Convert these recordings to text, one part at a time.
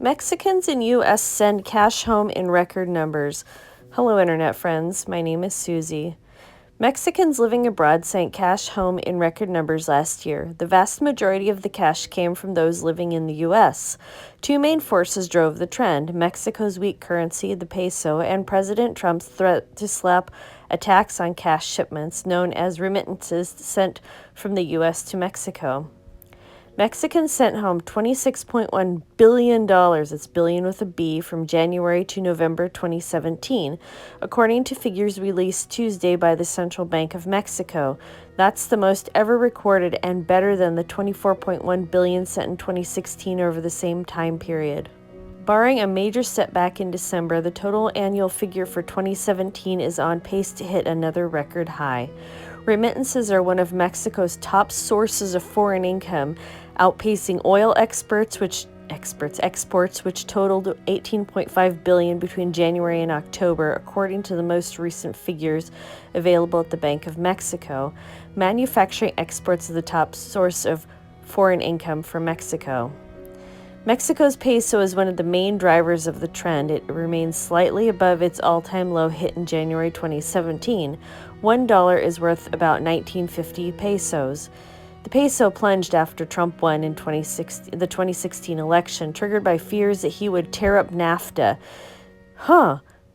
Mexicans in U.S. send cash home in record numbers. Hello, Internet friends. My name is Susie. Mexicans living abroad sent cash home in record numbers last year. The vast majority of the cash came from those living in the U.S. Two main forces drove the trend: Mexico's weak currency, the peso, and President Trump's threat to slap a tax on cash shipments, known as remittances, sent from the U.S. to Mexico. Mexicans sent home $26.1 billion, it's billion with a B, from January to November 2017, according to figures released Tuesday by the Central Bank of Mexico. That's the most ever recorded and better than the $24.1 billion sent in 2016 over the same time period. Barring a major setback in December, the total annual figure for 2017 is on pace to hit another record high. Remittances are one of Mexico's top sources of foreign income, outpacing oil exports, which totaled $18.5 billion between January and October, according to the most recent figures available at the Bank of Mexico. Manufacturing exports are the top source of foreign income for Mexico. Mexico's peso is one of the main drivers of the trend. It remains slightly above its all-time low hit in January 2017. $1 is worth about 1950 pesos. The peso plunged after Trump won in the 2016 election, triggered by fears that he would tear up NAFTA,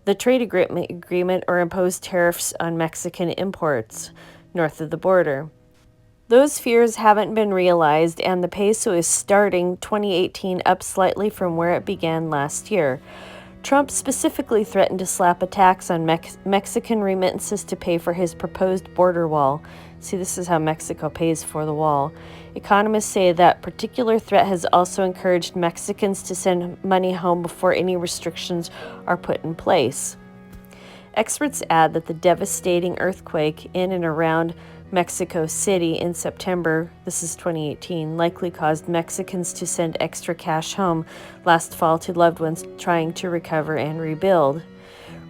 the trade agreement, or impose tariffs on Mexican imports north of the border. Those fears haven't been realized, and the peso is starting 2018 up slightly from where it began last year. Trump specifically threatened to slap a tax on Mexican remittances to pay for his proposed border wall. See, this is how Mexico pays for the wall. Economists say that particular threat has also encouraged Mexicans to send money home before any restrictions are put in place. Experts add that the devastating earthquake in and around Mexico City in September, this is 2018, likely caused Mexicans to send extra cash home last fall to loved ones trying to recover and rebuild.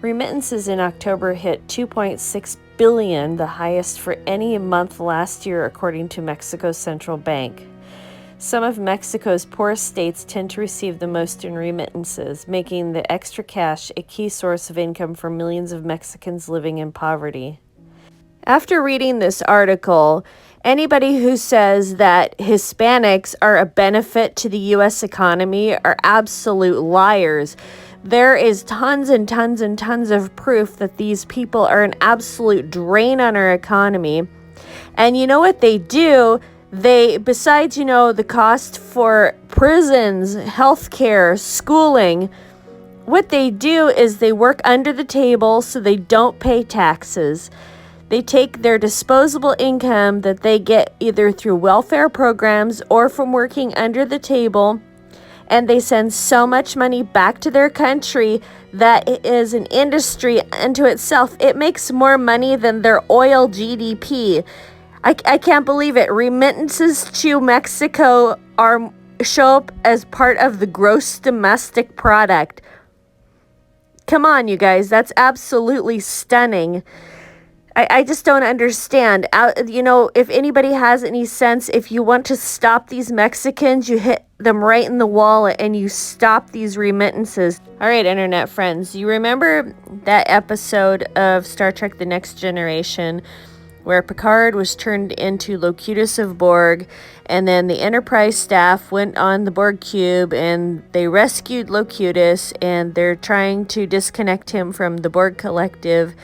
Remittances in October hit $2.6 billion, the highest for any month last year, according to Mexico's central bank. Some of Mexico's poorest states tend to receive the most in remittances, making the extra cash a key source of income for millions of Mexicans living in poverty. After reading this article, anybody who says that Hispanics are a benefit to the U.S. economy are absolute liars. There is tons and tons and tons of proof that these people are an absolute drain on our economy. And you know what they do? Besides, the cost for prisons, healthcare, schooling, what they do is they work under the table so they don't pay taxes. They take their disposable income that they get either through welfare programs or from working under the table, and they send so much money back to their country that it is an industry unto itself. It makes more money than their oil GDP. I can't believe it. Remittances to Mexico show up as part of the gross domestic product. Come on, you guys. That's absolutely stunning. I just don't understand. If anybody has any sense, if you want to stop these Mexicans, you hit them right in the wall and you stop these remittances. All right, Internet friends, you remember that episode of Star Trek The Next Generation where Picard was turned into Locutus of Borg, and then the Enterprise staff went on the Borg cube and they rescued Locutus, and they're trying to disconnect him from the Borg collective,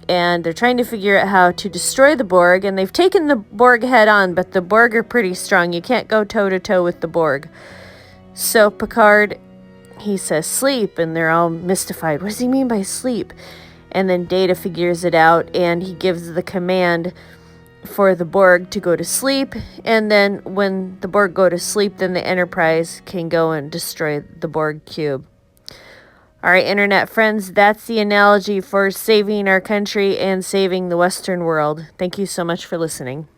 and they're trying to figure out how to destroy the Borg, and they've taken the Borg head on, but the Borg are pretty strong. You can't go toe-to-toe with the Borg. So Picard, he says, sleep, and they're all mystified. What does he mean by sleep? And then Data figures it out, and he gives the command for the Borg to go to sleep, and then when the Borg go to sleep, then the Enterprise can go and destroy the Borg cube. All right, Internet friends, that's the analogy for saving our country and saving the Western world. Thank you so much for listening.